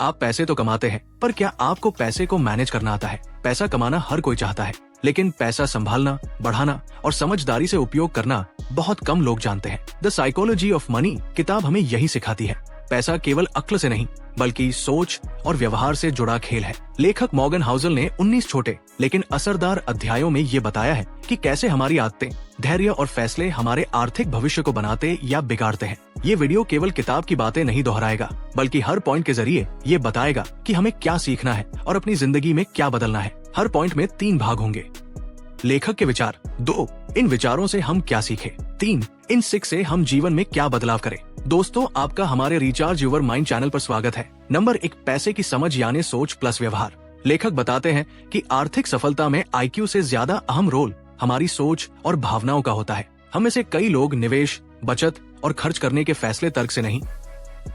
आप पैसे तो कमाते हैं, पर क्या आपको पैसे को मैनेज करना आता है? पैसा कमाना हर कोई चाहता है, लेकिन पैसा संभालना, बढ़ाना और समझदारी से उपयोग करना बहुत कम लोग जानते हैं। द साइकोलॉजी ऑफ मनी किताब हमें यही सिखाती है। पैसा केवल अक्ल से नहीं, बल्कि सोच और व्यवहार से जुड़ा खेल है। लेखक मॉर्गन हाउसल ने 19 छोटे लेकिन असरदार अध्यायों में ये बताया है कि कैसे हमारी आदतें, धैर्य और फैसले हमारे आर्थिक भविष्य को बनाते या बिगाड़ते हैं। ये वीडियो केवल किताब की बातें नहीं दोहराएगा, बल्कि हर पॉइंट के जरिए ये बताएगा कि हमें क्या सीखना है और अपनी जिंदगी में क्या बदलना है। हर पॉइंट में 3 भाग होंगे। लेखक के विचार। 2, इन विचारों से हम क्या सीखें। 3, इन सिक से हम जीवन में क्या बदलाव करें। दोस्तों, आपका हमारे रिचार्ज यूर माइंड चैनल पर स्वागत है। नंबर 1, पैसे की समझ यानी सोच प्लस व्यवहार। लेखक बताते हैं कि आर्थिक सफलता में IQ से ज्यादा अहम रोल हमारी सोच और भावनाओं का होता है। हम में से कई लोग निवेश, बचत और खर्च करने के फैसले तर्क से नहीं,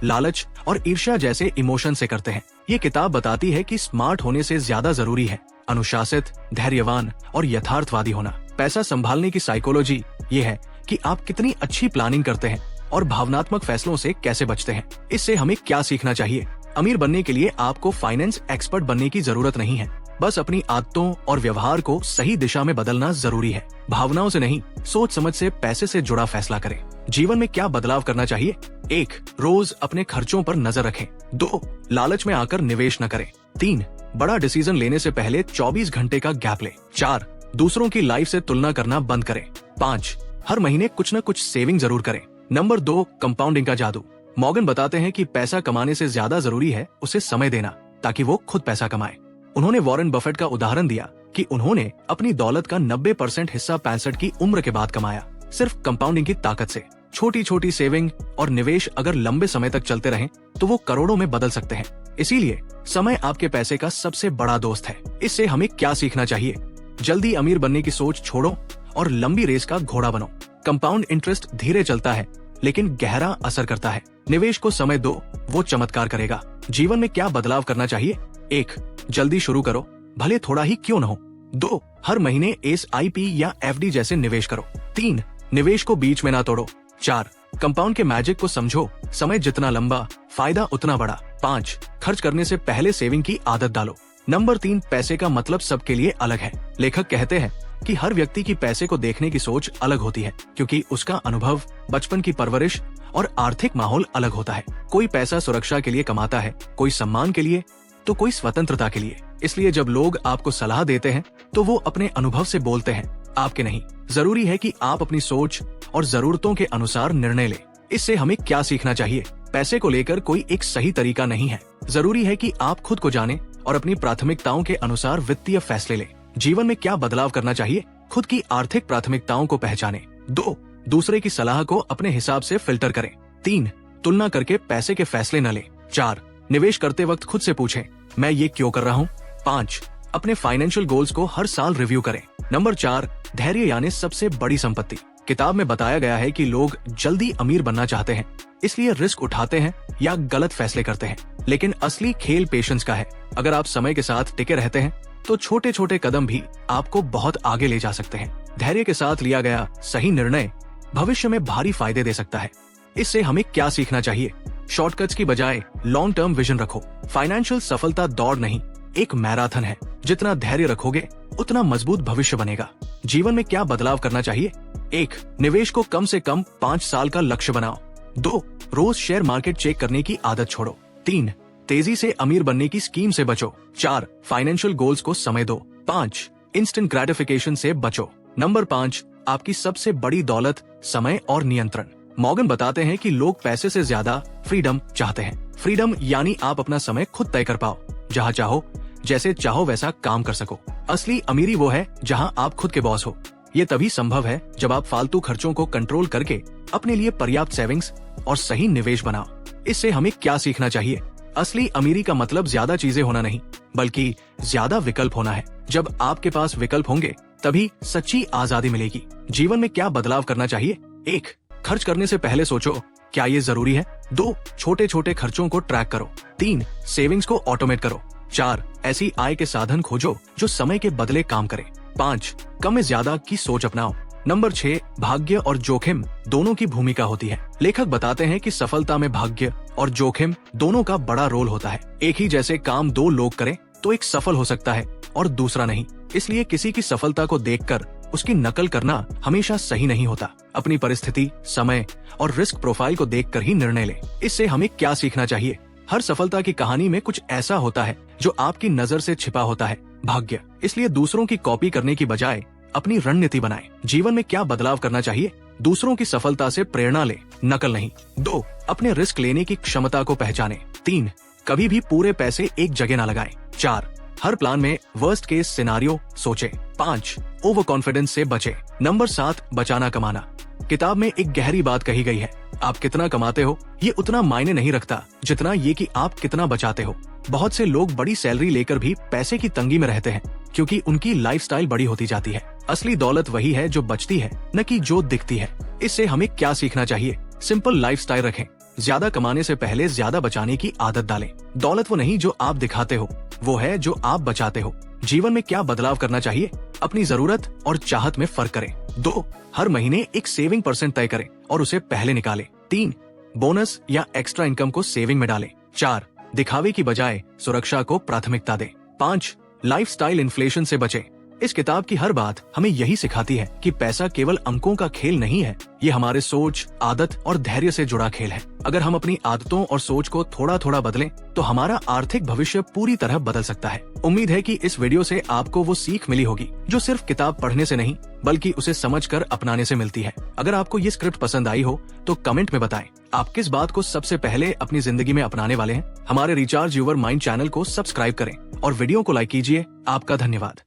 लालच और ईर्ष्या जैसे इमोशन से करते हैं। ये किताब बताती है कि स्मार्ट होने से ज्यादा जरूरी है अनुशासित, धैर्यवान और यथार्थवादी होना। पैसा संभालने की साइकोलॉजी ये है कि आप कितनी अच्छी प्लानिंग करते हैं और भावनात्मक फैसलों से कैसे बचते हैं। इससे हमें क्या सीखना चाहिए? अमीर बनने के लिए आपको फाइनेंस एक्सपर्ट बनने की जरूरत नहीं है, बस अपनी आदतों और व्यवहार को सही दिशा में बदलना जरूरी है। भावनाओं से नहीं, सोच समझ से पैसे से जुड़ा फैसला करें। जीवन में क्या बदलाव करना चाहिए? 1, रोज अपने खर्चों पर नजर रखें। 2, लालच में आकर निवेश न करें। 3, बड़ा डिसीजन लेने से पहले 24 घंटे का गैप लें। 4, दूसरों की लाइफ से तुलना करना बंद करें। 5, हर महीने कुछ न कुछ सेविंग जरूर करें। नंबर 2, कंपाउंडिंग का जादू। मॉर्गन बताते हैं कि पैसा कमाने से ज्यादा जरूरी है उसे समय देना, ताकि वो खुद पैसा कमाए। उन्होंने वॉरेन बफेट का उदाहरण दिया कि उन्होंने अपनी दौलत का 90% हिस्सा 65 की उम्र के बाद कमाया, सिर्फ कंपाउंडिंग की ताकत से। छोटी छोटी सेविंग और निवेश अगर लंबे समय तक चलते रहें तो वो करोड़ों में बदल सकते हैं। इसीलिए समय आपके पैसे का सबसे बड़ा दोस्त है। इससे हमें क्या सीखना चाहिए? जल्दी अमीर बनने की सोच छोड़ो और लंबी रेस का घोड़ा बनो। कंपाउंड इंटरेस्ट धीरे चलता है, लेकिन गहरा असर करता है। निवेश को समय दो, वो चमत्कार करेगा। जीवन में क्या बदलाव करना चाहिए? 1, जल्दी शुरू करो, भले थोड़ा ही क्यों न हो। 2, हर महीने SIP या FD जैसे निवेश करो। 3, निवेश को बीच में ना तोड़ो। 4, कंपाउंड के मैजिक को समझो, समय जितना लंबा, फायदा उतना बड़ा। 5, खर्च करने से पहले सेविंग की आदत डालो। नंबर 3, पैसे का मतलब सबके लिए अलग है। लेखक कहते हैं कि हर व्यक्ति की पैसे को देखने की सोच अलग होती है, क्योंकि उसका अनुभव, बचपन की परवरिश और आर्थिक माहौल अलग होता है। कोई पैसा सुरक्षा के लिए कमाता है, कोई सम्मान के लिए, तो कोई स्वतंत्रता के लिए। इसलिए जब लोग आपको सलाह देते हैं तो वो अपने अनुभव से बोलते हैं, आपके नहीं। जरूरी है कि आप अपनी सोच और जरूरतों के अनुसार निर्णय लें। इससे हमें क्या सीखना चाहिए? पैसे को लेकर कोई एक सही तरीका नहीं है। जरूरी है कि आप खुद को जानें और अपनी प्राथमिकताओं के अनुसार वित्तीय फैसले लें। जीवन में क्या बदलाव करना चाहिए? खुद की आर्थिक प्राथमिकताओं को पहचानें। 2, दूसरे की सलाह को अपने हिसाब से फिल्टर करें। 3, तुलना करके पैसे के फैसले न लें। 4, निवेश करते वक्त खुद से पूछें, मैं ये क्यों कर रहा हूँ। 5, अपने फाइनेंशियल गोल्स को हर साल रिव्यू करें। नंबर 4, धैर्य यानी सबसे बड़ी संपत्ति। किताब में बताया गया है कि लोग जल्दी अमीर बनना चाहते हैं, इसलिए रिस्क उठाते हैं या गलत फैसले करते हैं, लेकिन असली खेल पेशेंस का है। अगर आप समय के साथ टिके रहते हैं तो छोटे छोटे कदम भी आपको बहुत आगे ले जा सकते हैं। धैर्य के साथ लिया गया सही निर्णय भविष्य में भारी फायदे दे सकता है। इससे हमें क्या सीखना चाहिए? शॉर्टकट्स की बजाय लॉन्ग टर्म विजन रखो। फाइनेंशियल सफलता दौड़ नहीं, एक मैराथन है। जितना धैर्य रखोगे उतना मजबूत भविष्य बनेगा। जीवन में क्या बदलाव करना चाहिए? 1, निवेश को कम से कम 5 साल का लक्ष्य बनाओ। 2, रोज शेयर मार्केट चेक करने की आदत छोड़ो। 3, तेजी से अमीर बनने की स्कीम से बचो। 4, फाइनेंशियल गोल्स को समय दो। 5, इंस्टेंट ग्रेटिफिकेशन से बचो। नंबर 5, आपकी सबसे बड़ी दौलत समय और नियंत्रण। मॉर्गन बताते हैं कि लोग पैसे से ज्यादा फ्रीडम चाहते हैं। फ्रीडम यानी आप अपना समय खुद तय कर पाओ, जहाँ चाहो, जैसे चाहो वैसा काम कर सको। असली अमीरी वो है जहाँ आप खुद के बॉस हो। ये तभी संभव है जब आप फालतू खर्चों को कंट्रोल करके अपने लिए पर्याप्त सेविंग्स और सही निवेश बनाओ। इससे हमें क्या सीखना चाहिए? असली अमीरी का मतलब ज्यादा चीजें होना नहीं, बल्कि ज्यादा विकल्प होना है। जब आपके पास विकल्प होंगे तभी सच्ची आजादी मिलेगी। जीवन में क्या बदलाव करना चाहिए? 1, खर्च करने से पहले सोचो, क्या ये जरूरी है। 2, छोटे छोटे खर्चों को ट्रैक करो। 3, सेविंग्स को ऑटोमेट करो। 4, ऐसी आय के साधन खोजो जो समय के बदले काम करे। 5, कम में ज्यादा की सोच अपनाओ। नंबर 6, भाग्य और जोखिम दोनों की भूमिका होती है। लेखक बताते हैं कि सफलता में भाग्य और जोखिम दोनों का बड़ा रोल होता है। एक ही जैसे काम दो लोग करें तो एक सफल हो सकता है और दूसरा नहीं। इसलिए किसी की सफलता को देखकर उसकी नकल करना हमेशा सही नहीं होता। अपनी परिस्थिति, समय और रिस्क प्रोफाइल को देखकर ही निर्णय ले। इससे हमें क्या सीखना चाहिए? हर सफलता की कहानी में कुछ ऐसा होता है जो आपकी नजर से छिपा होता है, भाग्य। इसलिए दूसरों की कॉपी करने की बजाय अपनी रणनीति बनाएं। जीवन में क्या बदलाव करना चाहिए? दूसरों की सफलता से प्रेरणा ले, नकल नहीं। 2, अपने रिस्क लेने की क्षमता को पहचाने। 3, कभी भी पूरे पैसे एक जगह न लगाएं। 4, हर प्लान में वर्स्ट केस सिनारियो सोचें। 5, ओवर कॉन्फिडेंस से बचें। नंबर 7, बचाना कमाना। किताब में एक गहरी बात कही गई है, आप कितना कमाते हो ये उतना मायने नहीं रखता जितना ये कि आप कितना बचाते हो। बहुत से लोग बड़ी सैलरी लेकर भी पैसे की तंगी में रहते हैं क्योंकि उनकी लाइफस्टाइल बड़ी होती जाती है। असली दौलत वही है जो बचती है, न कि जो दिखती है। इससे हमें क्या सीखना चाहिए? सिंपल लाइफस्टाइल रखें। ज्यादा कमाने से पहले ज्यादा बचाने की आदत डालें। दौलत वो नहीं जो आप दिखाते हो, वो है जो आप बचाते हो। जीवन में क्या बदलाव करना चाहिए? अपनी जरूरत और चाहत में फर्क करें। 2, हर महीने एक सेविंग % तय करें और उसे पहले निकालें। 3, बोनस या एक्स्ट्रा इनकम को सेविंग में डालें। 4, दिखावे की बजाय सुरक्षा को प्राथमिकता दें। 5, लाइफस्टाइल इन्फ्लेशन से बचें। इस किताब की हर बात हमें यही सिखाती है कि पैसा केवल अंकों का खेल नहीं है, ये हमारे सोच, आदत और धैर्य से जुड़ा खेल है। अगर हम अपनी आदतों और सोच को थोड़ा थोड़ा बदलें तो हमारा आर्थिक भविष्य पूरी तरह बदल सकता है। उम्मीद है कि इस वीडियो से आपको वो सीख मिली होगी जो सिर्फ किताब पढ़ने से नहीं बल्कि उसे समझकर अपनाने से मिलती है। अगर आपको ये स्क्रिप्ट पसंद आई हो तो कमेंट में बताएं आप किस बात को सबसे पहले अपनी जिंदगी में अपनाने वाले हैं। हमारे रिचार्ज यूवर माइंड चैनल को सब्सक्राइब करें और वीडियो को लाइक कीजिए। आपका धन्यवाद।